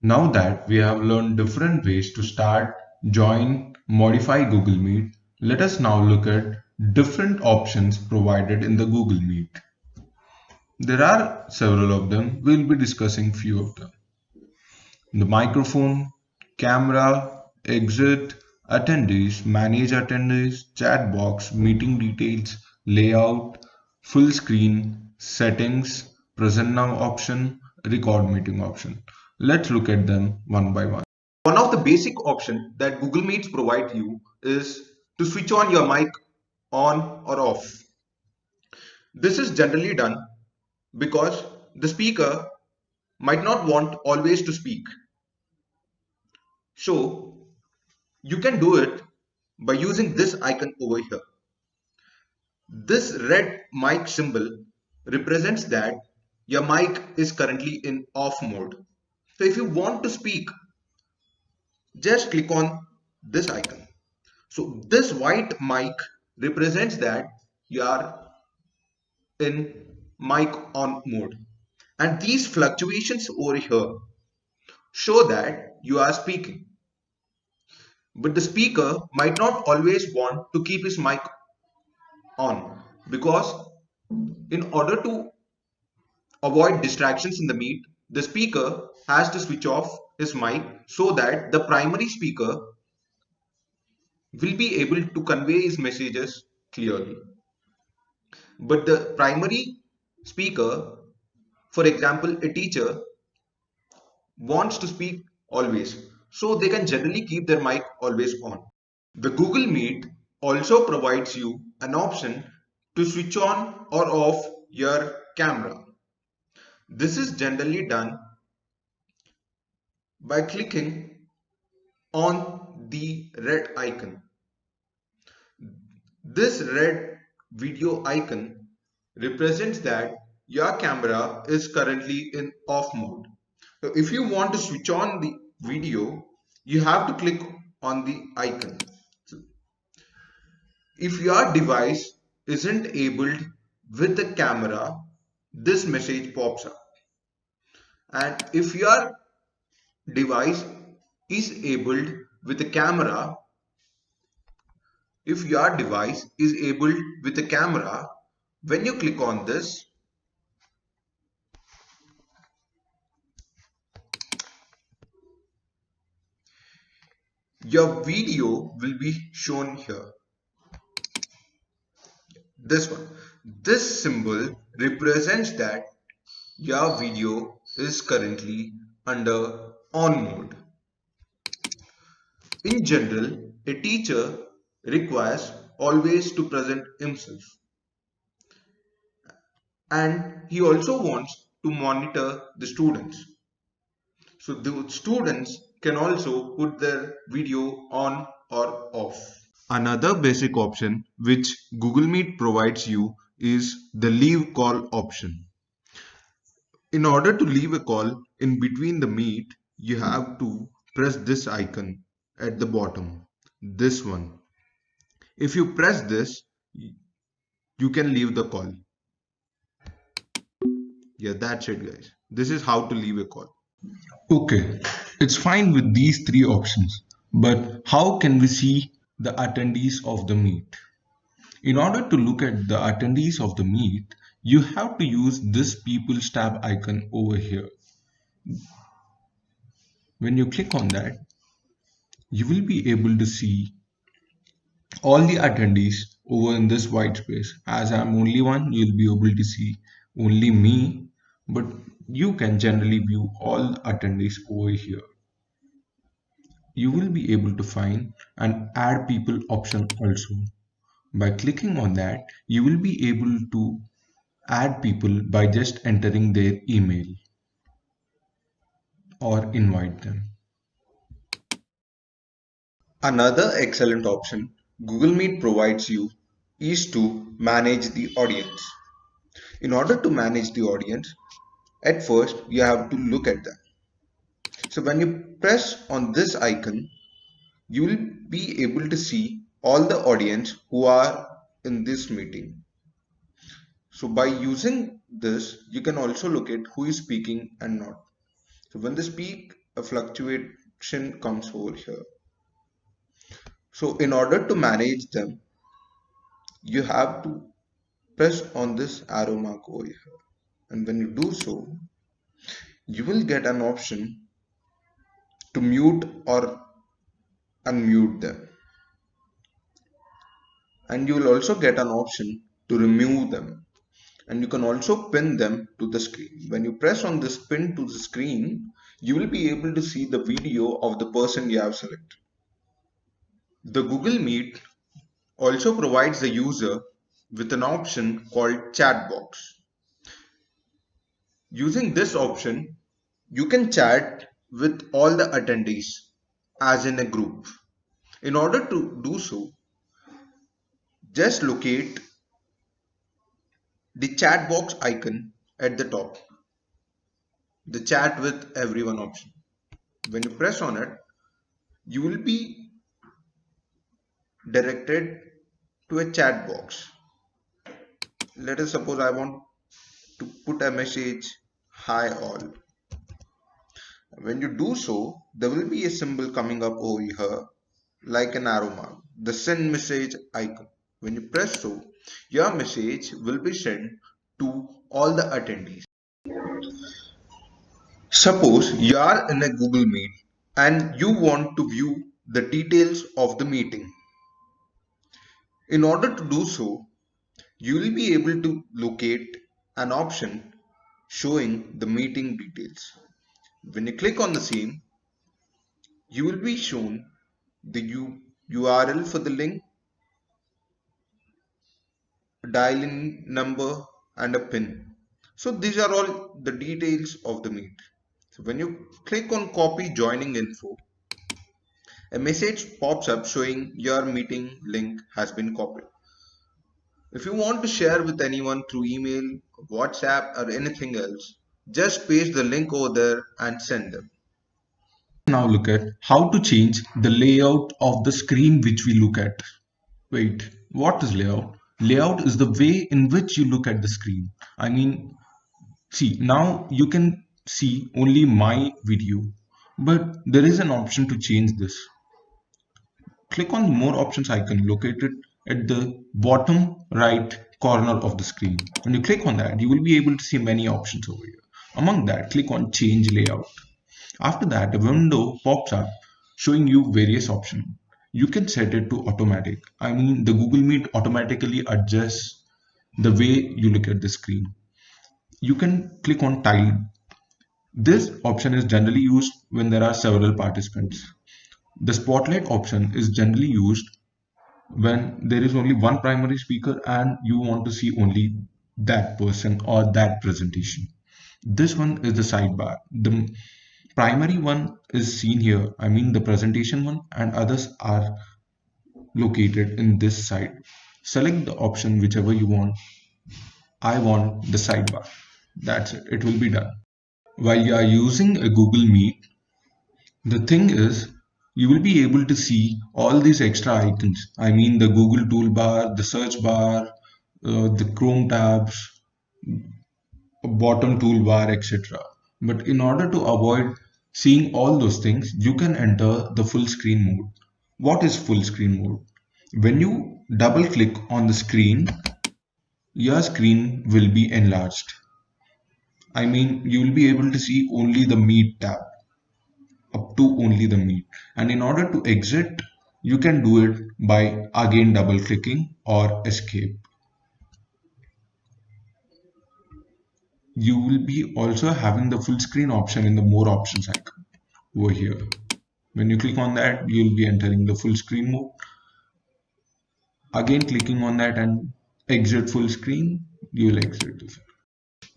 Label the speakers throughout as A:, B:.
A: Now that we have learned different ways to start, join, modify Google Meet, let us now look at different options provided in the Google Meet. There are several of them. We'll be discussing few of them. The microphone, camera, exit, attendees, manage attendees, chat box, meeting details, layout, full screen, settings, present now option, record meeting option. Let's look at them one by one.
B: One of the basic options that Google Meets provide you is to switch on your mic on or off. This is generally done because the speaker might not want always to speak. So you can do it by using this icon over here. This red mic symbol represents that your mic is currently in off mode. So if you want to speak, just click on this icon. So this white mic represents that you are in mic on mode. And these fluctuations over here show that you are speaking. But the speaker might not always want to keep his mic on because in order to avoid distractions in the meet, the speaker has to switch off his mic so that the primary speaker will be able to convey his messages clearly. But the primary speaker, for example, a teacher, wants to speak always, so they can generally keep their mic always on. The Google Meet also provides you an option to switch on or off your camera. This is generally done by clicking on the red icon. This red video icon represents that your camera is currently in off mode. So if you want to switch on the video, you have to click on the icon. If your device isn't enabled with the camera, this message pops up. And if your device is enabled with the camera, when you click on this, your video will be shown here. This one. This symbol represents that your video is currently under on mode. In general, a teacher requires always to present himself, and he also wants to monitor the students. So the students can also put their video on or off.
A: Another basic option which Google Meet provides you is the leave call option. In order to leave a call in between the meet, you have to press this icon at the bottom, this one. If you press this, you can leave the call. Yeah, that's it guys. This is how to leave a call. Okay, it's fine with these three options, but how can we see the attendees of the meet? In order to look at the attendees of the meet, you have to use this People's tab icon over here. When you click on that, you will be able to see all the attendees over in this white space. As I'm only one, you'll be able to see only me, but you can generally view all attendees over here. You will be able to find an add people option also. By clicking on that, you will be able to add people by just entering their email or invite them.
B: Another excellent option Google Meet provides you is to manage the audience. In order to manage the audience, at first you have to look at them. So when you press on this icon, you will be able to see all the audience who are in this meeting. So by using this, you can also look at who is speaking and not. So when the a fluctuation comes over here. So in order to manage them, you have to press on this arrow mark over here. And when you do so, you will get an option to mute or unmute them. And you will also get an option to remove them. And you can also pin them to the screen. When you press on this pin to the screen, you will be able to see the video of the person you have selected. The Google Meet also provides the user with an option called chat box. Using this option, you can chat with all the attendees as in a group. In order to do so, just locate the chat box icon at the top, the chat with everyone option. When you press on it, you will be directed to a chat box. Let us suppose I want to put a message, hi all. When you do so, there will be a symbol coming up over here like an arrow mark, the send message icon. When you press so, your message will be sent to all the attendees. Suppose you are in a Google Meet and you want to view the details of the meeting. In order to do so, you will be able to locate an option showing the meeting details. When you click on the same, you will be shown the URL for the link, a dial-in number and a pin. So these are all the details of the meet. So when you click on copy joining info, a message pops up showing your meeting link has been copied. If you want to share with anyone through email, WhatsApp or anything else, just paste the link over there and send them.
A: Now look at how to change the layout of the screen which we look at. Wait, what is layout? Layout is the way in which you look at the screen. See, now you can see only my video, but there is an option to change this. Click on the more options icon located at the bottom right corner of the screen. When you click on that, you will be able to see many options over here. Among that, click on change layout. After that, a window pops up showing you various options. You can set it to automatic. The Google Meet automatically adjusts the way you look at the screen. You can click on tiled. This option is generally used when there are several participants. The spotlight option is generally used when there is only one primary speaker and you want to see only that person or that presentation. This one is the sidebar. The primary one is seen here, the presentation one, and others are located in this side. Select the option whichever you want. I want the sidebar. That's it. It will be done. While you are using a Google Meet, the thing is, you will be able to see all these extra icons. The Google toolbar, the search bar, the Chrome tabs, bottom toolbar, etc. But in order to avoid seeing all those things, you can enter the full screen mode. What is full screen mode? When you double click on the screen, your screen will be enlarged. You will be able to see only the Meet tab, up to only the Meet. And in order to exit, you can do it by again double clicking or escape. You will be also having the full screen option in the more options icon over here. When you click on that, you will be entering the full screen mode. Again clicking on that and exit full screen, you will exit this.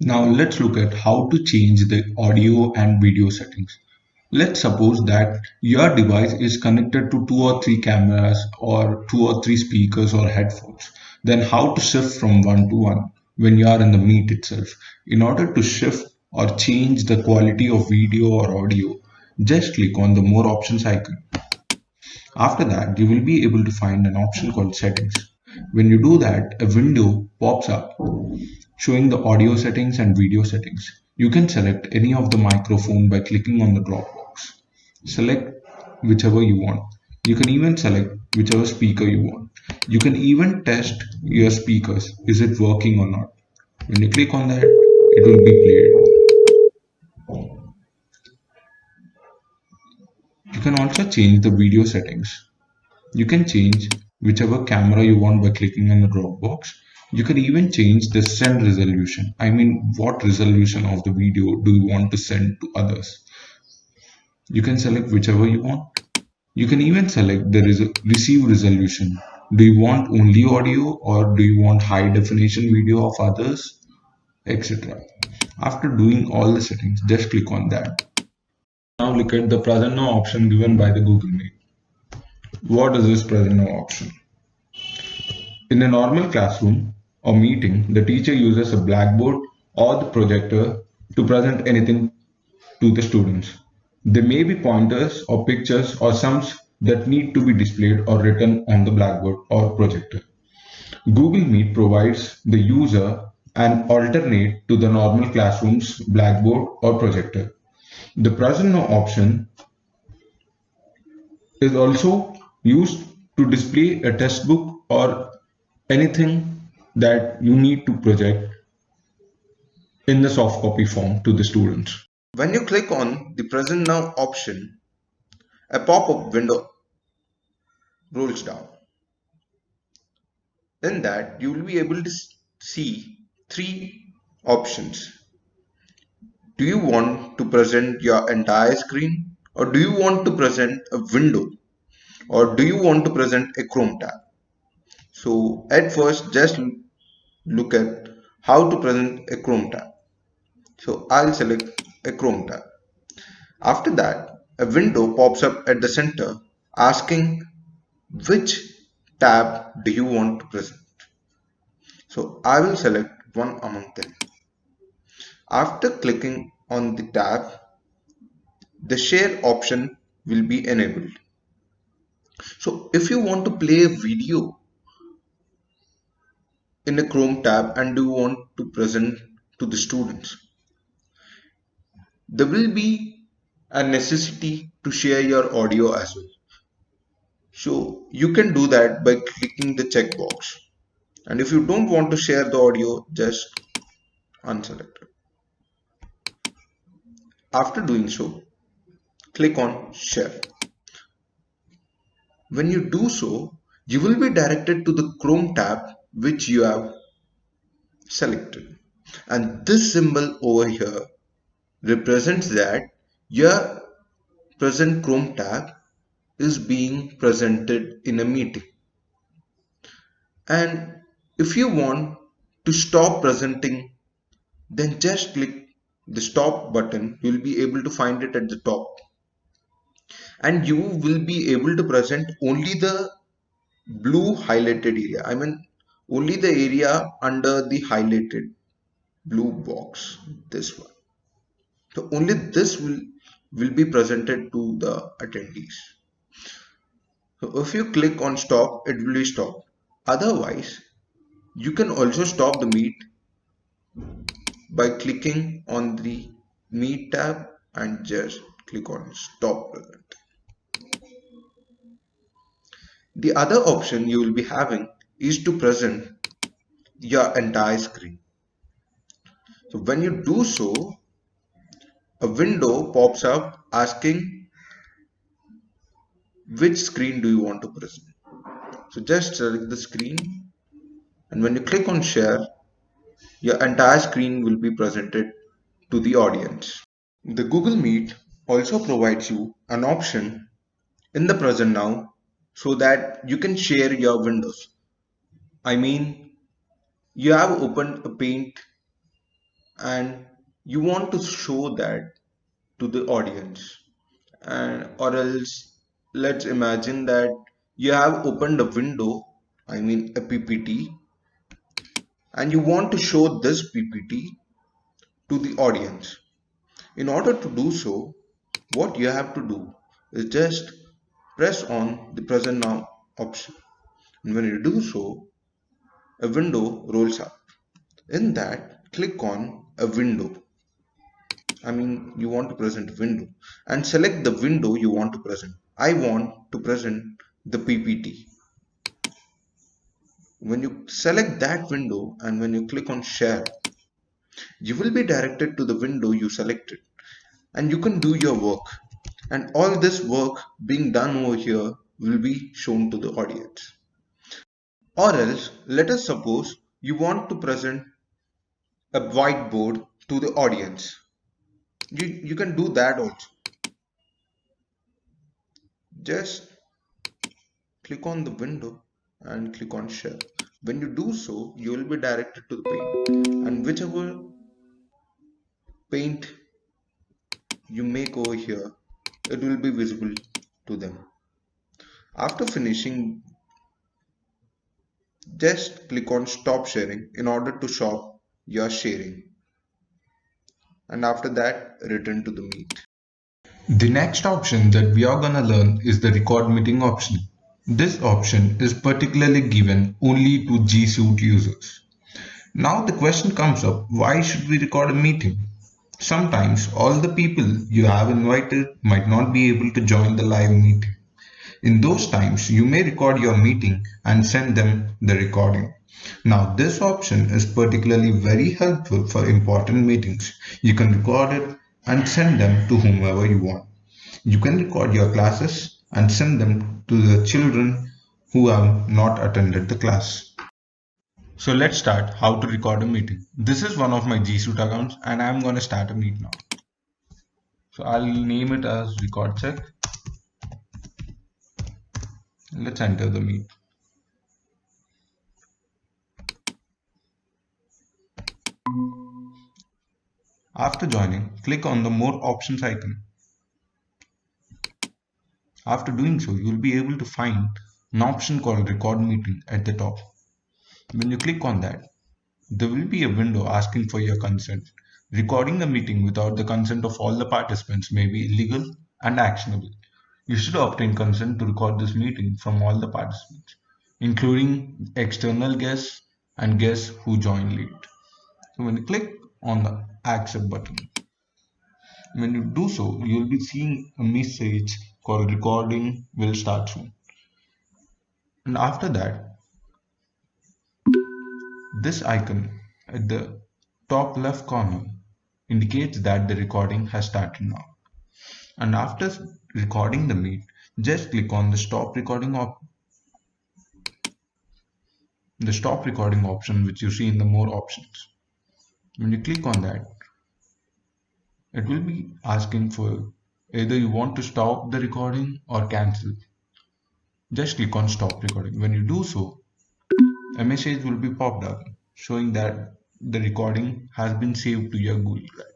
A: Now let's look at how to change the audio and video settings. Let's suppose that your device is connected to 2 or 3 cameras or 2 or 3 speakers or headphones. Then how to shift from one to one when you are in the Meet itself. In order to shift or change the quality of video or audio, just click on the more options icon. After that, you will be able to find an option called settings. When you do that, a window pops up showing the audio settings and video settings. You can select any of the microphone by clicking on the drop box. Select whichever you want. You can even select whichever speaker you want. You can even test your speakers. Is it working or not? When you click on that, it will be played. You can also change the video settings. You can change whichever camera you want by clicking on the drop box. You can even change the send resolution. I mean, what resolution of the video do you want to send to others? You can select whichever you want. You can even select the receive resolution. Do you want only audio or do you want high definition video of others, etc. After doing all the settings, just click on that. Now look at the present now option given by the Google Meet. What is this present now option? In a normal classroom or meeting, the teacher uses a blackboard or the projector to present anything to the students. There may be pointers or pictures or sums that need to be displayed or written on the blackboard or projector. Google Meet provides the user an alternate to the normal classroom's blackboard or projector. The present now option is also used to display a textbook or anything that you need to project in the soft copy form to the students.
B: When you click on the present now option, a pop-up window rolls down. In that, you will be able to see three options. Do you want to present your entire screen, or do you want to present a window, or do you want to present a Chrome tab? So at first, just look at how to present a Chrome tab. So I'll select a Chrome tab. After that, a window pops up at the center asking which tab do you want to present. So I will select one among them. After clicking on the tab, the share option will be enabled. So if you want to play a video in a Chrome tab and you want to present to the students, there will be a necessity to share your audio as well. So you can do that by clicking the checkbox. And if you don't want to share the audio, just unselect it. After doing so, click on share. When you do so, you will be directed to the Chrome tab which you have selected. And this symbol over here represents that your present Chrome tab is being presented in a meeting. And if you want to stop presenting, then just click the stop button. You will be able to find it at the top. And you will be able to present only the blue highlighted area. I mean, only the area under the highlighted blue box, this one. So only this will be presented to the attendees. So if you click on stop, it will be stopped. Otherwise, you can also stop the meet by clicking on the meet tab and just click on stop present. The other option you will be having is to present your entire screen. So when you do so, a window pops up asking which screen do you want to present. So just select the screen, and when you click on share, your entire screen will be presented to the audience. The Google Meet also provides you an option in the present now so that you can share your windows. I mean, you have opened a paint and you want to show that to the audience, and or else let's imagine that you have opened a window, I mean a PPT, and you want to show this PPT to the audience. In order to do so, what you have to do is just press on the present now option, and when you do so, a window rolls up. In that, click on a window you want to present a window, and select the window you want to present. I want to present the PPT. When you select that window and when you click on share, you will be directed to the window you selected and you can do your work. And all this work being done over here will be shown to the audience. Or else, let us suppose you want to present a whiteboard to the audience. You can do that also. Just click on the window and click on share. When you do so, you will be directed to the paint, and whichever paint you make over here, it will be visible to them. After finishing, just click on stop sharing in order to stop your sharing, and after that return to the meet.
A: The next option that we are gonna learn is the record meeting option. This option is particularly given only to G Suite users. Now the question comes up, why should we record a meeting? Sometimes all the people you have invited might not be able to join the live meeting. In those times, you may record your meeting and send them the recording. Now, this option is particularly very helpful for important meetings. You can record it and send them to whomever you want. You can record your classes and send them to the children who have not attended the class. So let's start how to record a meeting. This is one of my G Suite accounts and I'm going to start a meet now. So I'll name it as record check. Let's enter the meet. After joining, click on the more options icon. After doing so, you'll be able to find an option called record meeting at the top. When you click on that, there will be a window asking for your consent. Recording a meeting without the consent of all the participants may be illegal and actionable. You should obtain consent to record this meeting from all the participants, including external guests and guests who join late. So when you click on the accept button, when you do so, you will be seeing a message called recording will start soon. And after that, this icon at the top left corner indicates that the recording has started now. And after recording the meet, just click on the stop recording option which you see in the more options. When you click on that, it will be asking for either you want to stop the recording or cancel. Just click on stop recording. When you do so, a message will be popped up showing that the recording has been saved to your Google Drive.